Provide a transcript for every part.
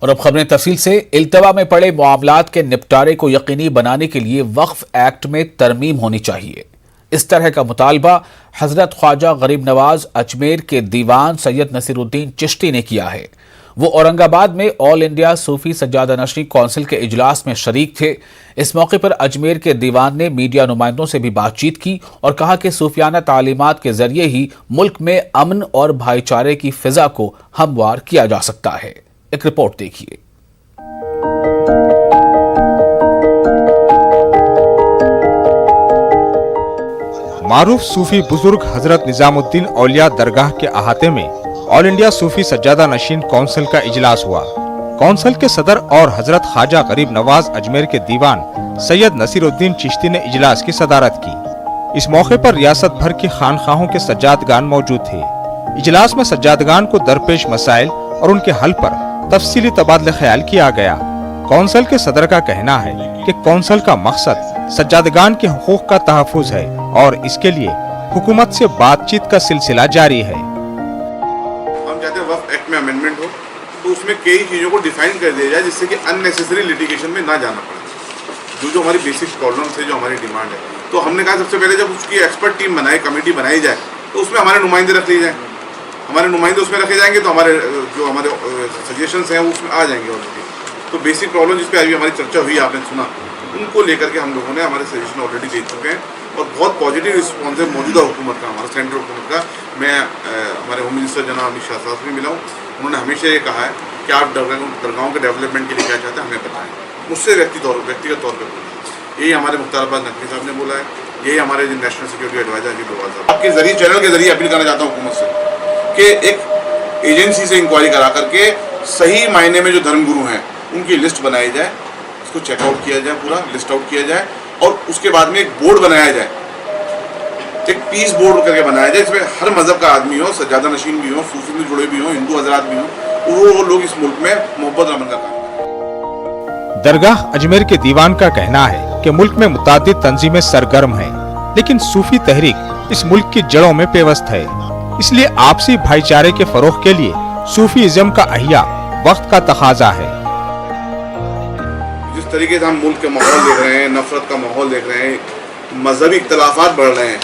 اور اب خبریں تفصیل سے۔ التوا میں پڑے معاملات کے نپٹارے کو یقینی بنانے کے لیے وقف ایکٹ میں ترمیم ہونی چاہیے۔ اس طرح کا مطالبہ حضرت خواجہ غریب نواز اجمیر کے دیوان سید نصیر الدین چشتی نے کیا ہے۔ وہ اورنگ آباد میں آل انڈیا صوفی سجادہ نشین کونسل کے اجلاس میں شریک تھے۔ اس موقع پر اجمیر کے دیوان نے میڈیا نمائندوں سے بھی بات چیت کی اور کہا کہ صوفیانہ تعلیمات کے ذریعے ہی ملک میں امن اور بھائی چارے کی فضا کو ہموار کیا جا سکتا ہے۔ ایک رپورٹ دیکھیے۔ معروف صوفی بزرگ حضرت نظام الدین اولیاء درگاہ کے احاطے میں آل انڈیا صوفی سجادہ نشین کونسل کا اجلاس ہوا۔ کونسل کے صدر اور حضرت خواجہ غریب نواز اجمیر کے دیوان سید نصیر الدین چشتی نے اجلاس کی صدارت کی۔ اس موقع پر ریاست بھر کی خانقاہوں کے سجادگان موجود تھے۔ اجلاس میں سجادگان کو درپیش مسائل اور ان کے حل پر تفصیلی تبادلہ خیال کیا گیا۔ کونسل کے صدر کا کہنا ہے کہ کونسل کا مقصد سجادگان کے حقوق کا تحفظ ہے اور اس کے لیے حکومت سے بات چیت کا سلسلہ جاری ہے۔ ہم چاہتے ہیں وقف ایکٹ میں امینڈمنٹ ہو تو اس میں کئی چیزوں کو ڈیفائن کر دیا جائے جس سے کہ ان نیسیسری لیٹیگیشن میں نہ جانا پڑے۔ جو ہماری بیسک پرابلمس ہے، جو ہماری ڈیمانڈ ہے، تو ہم نے کہا سب سے پہلے جب اس کی ایکسپرٹ ٹیم بنائے، کمیٹی بنائی جائے تو اس میں ہمارے نمائندے رکھ لیے جائیں۔ ہمارے نمائندے اس میں رکھے جائیں گے تو ہمارے سجیشنس ہیں وہ اس میں آ جائیں گے آلریڈی۔ تو بیسک پرابلم جس پہ ابھی ہماری چرچا ہوئی آپ نے سنا، ان کو لے کر کے ہم لوگوں نے ہمارے سجیشن آلریڈی دے چکے ہیں اور بہت پازیٹیو رسپانس ہے موجودہ حکومت کا، ہمارا سینٹرل حکومت کا۔ میں ہمارے ہوم منسٹر جناب امت شاہ صاحب سے بھی ملا ہوں، انہوں نے ہمیشہ یہ کہا ہے کہ آپ درگاہوں کے ڈیولپمنٹ کے لیے کیا چاہتے ہیں ہمیں بتائیں۔ مجھ سے ویکتیگت طور پہ بولا، یہی ہمارے مختار عباس نقوی صاحب نے بولا ہے، یہی ہمارے نیشنل سیکورٹی ایڈوائزر عجیب ڈوبھال صاحب۔ آپ کے ذریعے چینل کے ذریعے اپیل کرنا چاہتا ہوں حکومت سے کہ ایک ایجنسی سے انکوائری کرا کر کے صحیح معنی میں جو دھرم گرو ہیں ان کی لسٹ بنائی جائے، اس کو چیک آؤٹ کیا جائے، پورا لسٹ آؤٹ کیا جائے اور اس کے بعد میں ایک بورڈ بنایا جائے، ایک پیس بورڈ کر کے بنایا جائے، اس میں ہر مذہب کا آدمی ہو، سجادہ نشین بھی ہو، صوفی میں جڑے بھی ہوں، ہندو حضرات بھی ہوں، وہ لوگ اس ملک میں محبت امن کا کام کریں۔ درگاہ اجمیر کے دیوان کا کہنا ہے کہ ملک میں متعدد تنظیمیں سرگرم ہیں، لیکن صوفی تحریک اس ملک کی جڑوں میں پیوست ہے۔ اس لیے آپسی بھائی چارے کے فروغ کے لیے صوفی ازم کا احیاء وقت کا تقاضا ہے۔ جس طریقے سے ہم ملک کے ماحول دیکھ رہے ہیں، نفرت کا ماحول دیکھ رہے ہیں، مذہبی اختلافات بڑھ رہے ہیں،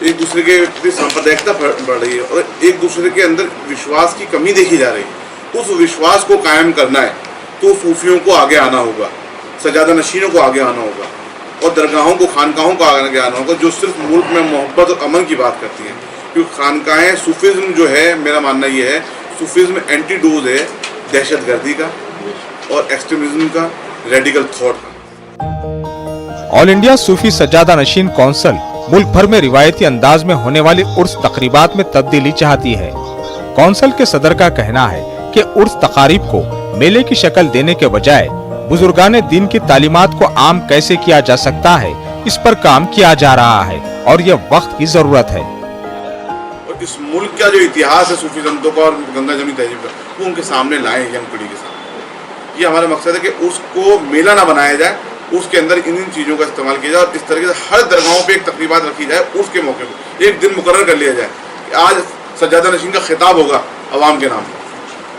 ایک دوسرے کے سمپردیکتا بڑھ رہی ہے اور ایک دوسرے کے اندر وشواس کی کمی دیکھی جا رہی ہے۔ اس وشواس کو قائم کرنا ہے تو صوفیوں کو آگے آنا ہوگا، سجادہ نشینوں کو آگے آنا ہوگا اور درگاہوں کو، خانقاہوں کو آگے آنا ہوگا جو صرف ملک میں محبت اور امن کی بات کرتی ہیں۔ کیونکہ خانقاہیں، صوفیزم جو ہے، میرا ماننا یہ ہے صوفیزم اینٹی ڈوز ہے دہشت گردی کا اور ایکسٹریمزم کا، ریڈیکل تھاٹ کا۔ آل انڈیا صوفی سجادہ نشین کونسل ملک بھر میں روایتی انداز میں ہونے والی عرس تقریبات میں تبدیلی چاہتی ہے۔ کونسل کے صدر کا کہنا ہے کہ عرس تقاریب کو میلے کی شکل دینے کے بجائے بزرگان دین کی تعلیمات کو عام کیسے کیا جا سکتا ہے، اس پر کام کیا جا رہا ہے اور یہ وقت کی ضرورت ہے۔ اور اس ملک کا جو اتہاس ہے صوفی سنتوں کا اور گنگا جمنی تہذیب کا، وہ ان کے سامنے لائیں ینگ پیڑھی کے سامنے۔ یہ ہمارا مقصد ہے کہ اس کو میلہ نہ بنایا جائے، اس کے اندر ان چیزوں کا استعمال کیا جائے اور اس طریقے سے ہر درگاہوں پہ ایک تقریبات رکھی جائے، اس کے موقع پہ ایک دن مقرر کر لیا جائے کہ آج سجادہ نشین کا خطاب ہوگا عوام کے نام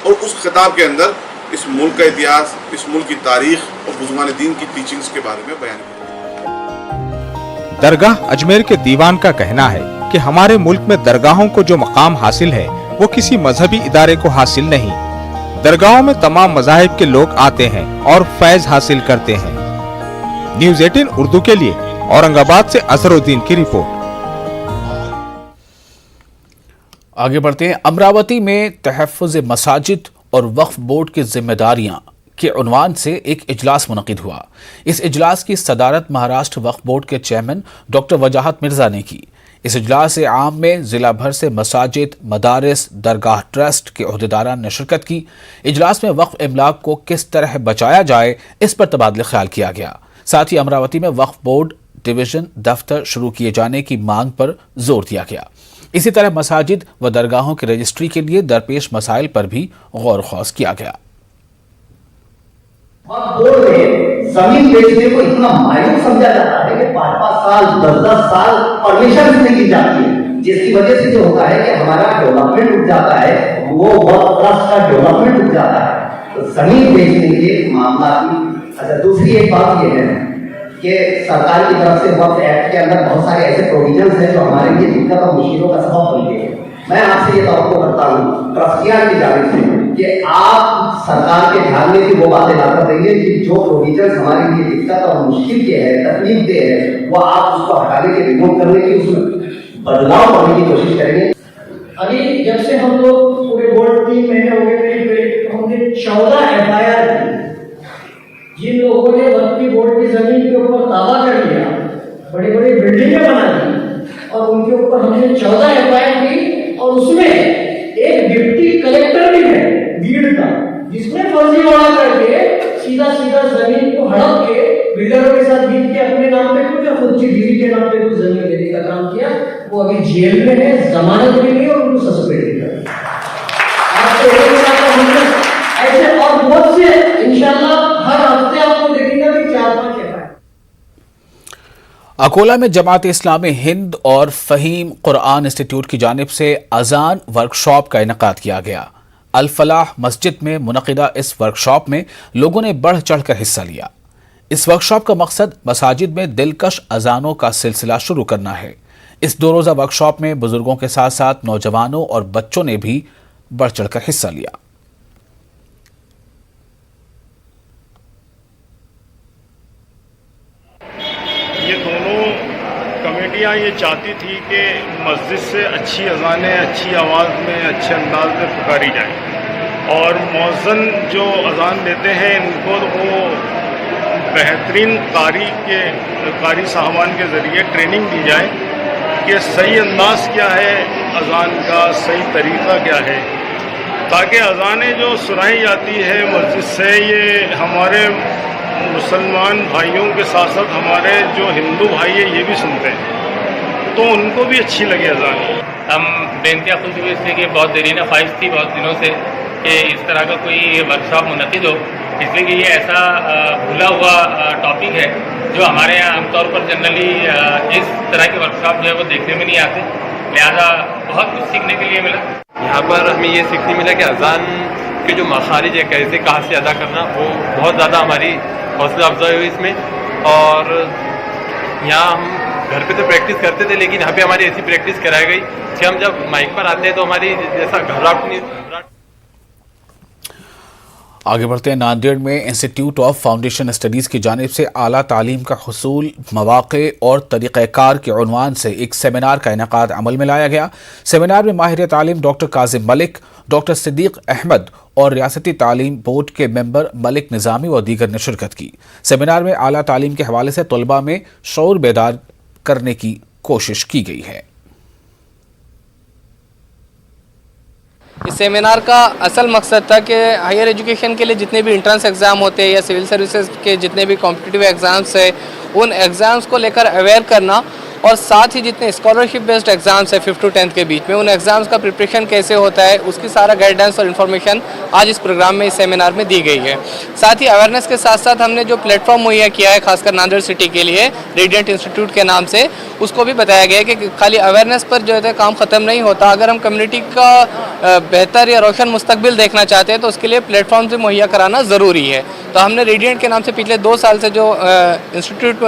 اور اس خطاب کے اندر اس ملک کا اتہاس، اس ملک کی تاریخ اور بزرگان دین کی ٹیچنگز کے بارے میں بیان کیا۔ درگاہ اجمیر کے دیوان کا کہنا ہے کہ ہمارے ملک میں درگاہوں کو جو مقام حاصل ہے وہ کسی مذہبی ادارے کو حاصل نہیں۔ درگاہوں میں تمام مذاہب کے لوگ آتے ہیں اور فیض حاصل کرتے ہیں۔ نیوز 18 اردو کے لیے اورنگ آباد سے اظہر الدین کی رپورٹ۔ آگے بڑھتے ہیں۔ امراوتی میں تحفظ مساجد اور وقف بورڈ کی ذمہ داریاں کے عنوان سے ایک اجلاس منعقد ہوا۔ اس اجلاس کی صدارت مہاراشٹر وقف بورڈ کے چیئرمین ڈاکٹر وجاہت مرزا نے کی۔ اس اجلاس عام میں ضلع بھر سے مساجد، مدارس، درگاہ ٹرسٹ کے عہدیداران نے شرکت کی۔ اجلاس میں وقف املاک کو کس طرح بچایا جائے اس پر تبادلہ خیال کیا گیا۔ ساتھ ہی امراوتی میں وقف بورڈ ڈویژن دفتر شروع کیے جانے کی مانگ پر زور دیا گیا۔ اسی طرح مساجد و درگاہوں کی رجسٹری کے لیے درپیش مسائل پر بھی غور و خوض کیا گیا۔ وقف بورڈ میں زمین بیچنے کو اتنا مایوس سمجھا جاتا ہے کہ 5-5 سال 10-10 سال پرمیشن نہیں دی جاتی ہے، جس کی وجہ سے جو ہوتا ہے کہ ہمارا ڈیولپمنٹ رک جاتا ہے، وہ وقف ٹرسٹ کا ڈیولپمنٹ رک جاتا ہے۔ जमीन बेचने के मामला की। अच्छा, दूसरी एक बात ये है कि सरकार की तरफ से वक्फ एक्ट के अंदर बहुत सारे ऐसे प्रोविजंस हैं जो हमारे लिए दिक्कत और मुश्किलों का सबब बनते हैं। मैं आपसे ये तवक्को करता हूँ ट्रस्टियान की जानिब से कि आप सरकार के ध्यान में भी वो बातें लाकर देंगे कि जो प्रोविजंस हमारे लिए दिक्कत और मुश्किल के है, तकलीफ दे है, वो आप उसको हटाने के, रिमूव करने की, उसमें बदलाव करने की कोशिश करेंगे। अभी जब से हम लोग पूरे बोर्ड 3 महीने हो गए करीब, हमने 14 FIR की। जिन लोगों ने वक्फी बोर्ड की जमीन के ऊपर दावा कर लिया, बड़ी बड़ी बिल्डिंगें बना दी और उनके ऊपर हमने 14 FIR की। और उसमें एक डिप्टी कलेक्टर भी है बीड़ का, जिसने फर्जीवाड़ा करके सीधा जमीन को हड़प के बिल्डरों के साथ मिल के अपने नाम पे कुछ, खुद की बीवी के नाम पे कुछ जमीन लेने का काम किया। वो अभी जेल में है, जमानत भी नहीं और उनको सस्पेंड भी कर दिया। ऐसे और बहुत से इंशाल्लाह हर हफ्ते आपको देखेंगे कि 4-5 FIR। अकोला में जमात इस्लामी हिंद और फहीम कुरान इंस्टीट्यूट की जानिब से अजान वर्कशॉप का इनेकाद किया गया। अल फलाह मस्जिद में मुनक़िदा इस वर्कशॉप में लोगों ने बढ़ चढ़कर हिस्सा लिया। इस वर्कशॉप का मकसद मसाजिद में दिलकश अजानों का सिलसिला शुरू करना है। इस 2 रोज़ा वर्कशॉप में बुजुर्गों के साथ साथ नौजवानों और बच्चों ने भी बढ़ चढ़कर हिस्सा लिया। ये दोनों कमेटियाँ ये चाहती थी कि मस्जिद से अच्छी अज़ानें अच्छी आवाज़ में अच्छे अंदाज में पुकारी जाएं और मौज़न जो अज़ान देते हैं इनको वो बेहतरीन कारी साहबान के ज़रिए ट्रेनिंग दी जाए कि सही अंदाज़ क्या है अज़ान का, सही तरीक़ा क्या है, ताकि अज़ानें जो सुनाई जाती है मस्जिद से ये हमारे मुसलमान भाइयों के साथ साथ हमारे जो हिंदू भाई हैं ये भी सुनते हैं, तो उनको भी अच्छी लगे अज़ान। हम बेनतिया खुद हुए इसलिए कि बहुत देरीन ख्वाहिश थी बहुत दिनों से कि इस तरह का कोई वर्कशॉप मुनक़िद हो, इसलिए कि ये ऐसा भूला हुआ टॉपिक है जो हमारे यहाँ आमतौर पर जनरली इस तरह के वर्कशॉप जो है वो देखने में नहीं आते, लिहाजा बहुत कुछ सीखने के लिए मिला। यहाँ पर हमें ये सीखने मिला कि अज़ान के जो मखारिज है कैसे कहाँ से अदा करना, वो बहुत ज़्यादा हमारी हौसला अफजाई हुई इसमें। और यहाँ हम घर पे तो प्रैक्टिस करते थे, लेकिन यहाँ पे हमारी ऐसी प्रैक्टिस कराई गई कि हम जब माइक पर आते हैं तो हमारी जैसा घबराहट नहीं। आगे बढ़ते हैं। नांदेड़ में इंस्टीट्यूट ऑफ फाउंडेशन स्टडीज़ की जानिब से आला तालीम का हुसूल, मवाक़े और तरीक़ाकार के उन्वान से एक सेमिनार का इनेकाद अमल में लाया गया। सेमिनार में माहिर तालीम डॉक्टर काजिम मलिक, डॉक्टर सिद्दीक अहमद और रियासती तालीम बोर्ड के मेंबर मलिक निज़ामी और दीगर ने शिरकत की। सेमिनार में आला तालीम के हवाले से तलबा में शऊर बेदार करने की कोशिश की गई है। इस सेमिनार का असल मकसद था कि हायर एजुकेशन के लिए जितने भी इंट्रेंस एग्ज़ाम होते हैं या सिविल सर्विसेज के जितने भी कॉम्पिटिटिव एग्ज़ाम्स हैं, उन एग्ज़ाम्स को लेकर अवेयर करना और साथ ही जितने स्कॉलरशिप बेस्ड एग्ज़ाम्स हैं 5th to 10th के बीच में, उन एग्ज़ाम्स का प्रिपरेशन कैसे होता है उसकी सारा गाइडेंस और इन्फॉर्मेशन आज इस प्रोग्राम में, इस सेमिनार में दी गई है। साथ ही अवेयरनेस के साथ साथ हमने जो प्लेटफॉर्म मुहैया किया है खासकर नांदेड़ सिटी के लिए रेडिएंट इंस्टीट्यूट के नाम से, उसको भी बताया गया है कि खाली अवेयरनेस पर जो है काम ख़त्म नहीं होता। अगर हम कम्युनिटी का बेहतर या रोशन मुस्तकबिल देखना चाहते हैं तो उसके लिए प्लेटफॉर्म से मुहैया कराना ज़रूरी है। तो हमने रेडिएंट के नाम से पिछले 2 साल से जो इंस्टीट्यूट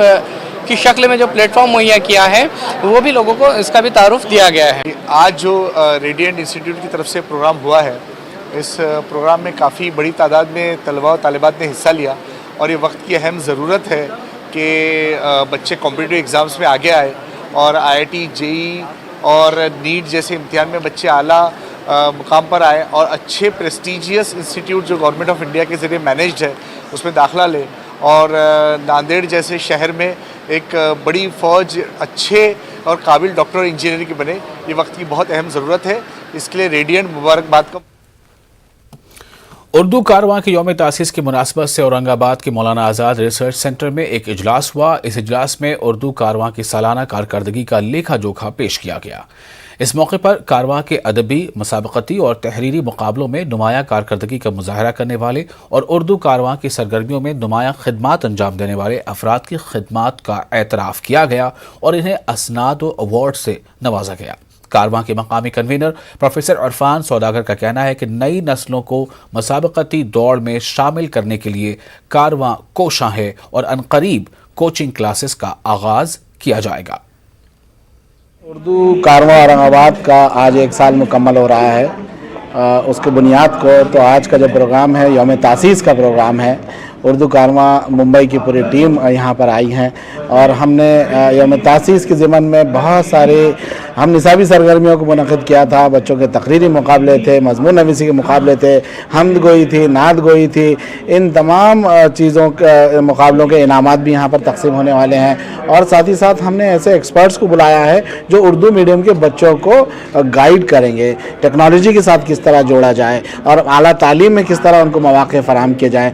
की शक्ल में जो प्लेटफॉर्म मुहैया किया है वो भी लोगों को इसका भी तारुफ दिया गया है। आज जो रेडिएंट इंस्टीट्यूट की तरफ से प्रोग्राम हुआ है, इस प्रोग्राम में काफ़ी बड़ी तादाद में तलबा और तालिबात ने हिस्सा लिया और ये वक्त की अहम ज़रूरत है कि बच्चे कॉम्पिटिटिव एग्ज़ाम्स में आगे आए और IIT, JEE और नीट जैसे इम्तिहान में बच्चे आला मुकाम पर आए और अच्छे प्रेस्टीजियस इंस्टीट्यूट जो गवर्नमेंट ऑफ इंडिया के ज़रिए मैनेज्ड है उसमें दाखिला ले और नांदेड़ जैसे शहर में एक बड़ी फ़ौज अच्छे और काबिल डॉक्टर और इंजीनियर की बने। ये वक्त की बहुत अहम ज़रूरत है, इसके लिए रेडिएंट मुबारकबाद का। उर्दू कारवां के यौम तासीस की मुनासबत से औरंगाबाद के मौलाना आज़ाद रिसर्च सेंटर में एक इजलास हुआ। इस इजलास में उर्दू कारवां की सालाना कारकर्दगी का लेखा जोखा पेश किया गया। इस मौके पर कारवां के अदबी, मुसाबकती और तहरीरी मुकाबलों में नुमाया कारकर्दगी का मुजाहरा करने वाले और उर्दू कारवां की सरगर्मियों में नुमाया खिदमात अंजाम देने वाले अफराद की खिदमात का एतराफ़ किया गया और इन्हें असनाद व अवार्ड से नवाजा गया। कारवां के मकामी कन्वीनर प्रोफेसर इरफान सौदागर का कहना है कि नई नस्लों को मुसाबकती दौड़ में शामिल करने के लिए कारवां कोशां है और अनकरीब कोचिंग क्लासेस का आगाज किया जाएगा। उर्दू कारवां औरंगाबाद का आज 1 साल मुकम्मल हो रहा है। उसके बुनियाद को तो आज का जो प्रोग्राम है यौम तासीस का प्रोग्राम है। उर्दू कारवां मुंबई की पूरी टीम यहाँ पर आई हैं और हमने यौम तासीस के ज़िमन में बहुत सारे हम निसाबी सरगर्मियों को मुनक़िद किया था। बच्चों के तकरीरी मुकाबले थे, मज़मून नवीसी के मुकाबले थे, हम्द गोई थी, नात गोई थी। इन तमाम चीज़ों के मुकाबलों के इनामात भी यहाँ पर तकसीम होने वाले हैं और साथ ही साथ हमने ऐसे एक्सपर्ट्स को बुलाया है जो उर्दू मीडियम के बच्चों को गाइड करेंगे, टेक्नोलॉजी के साथ किस तरह जोड़ा जाए और आला तालीम में किस तरह उनको मौक़े फ़राहम किए जाएँ।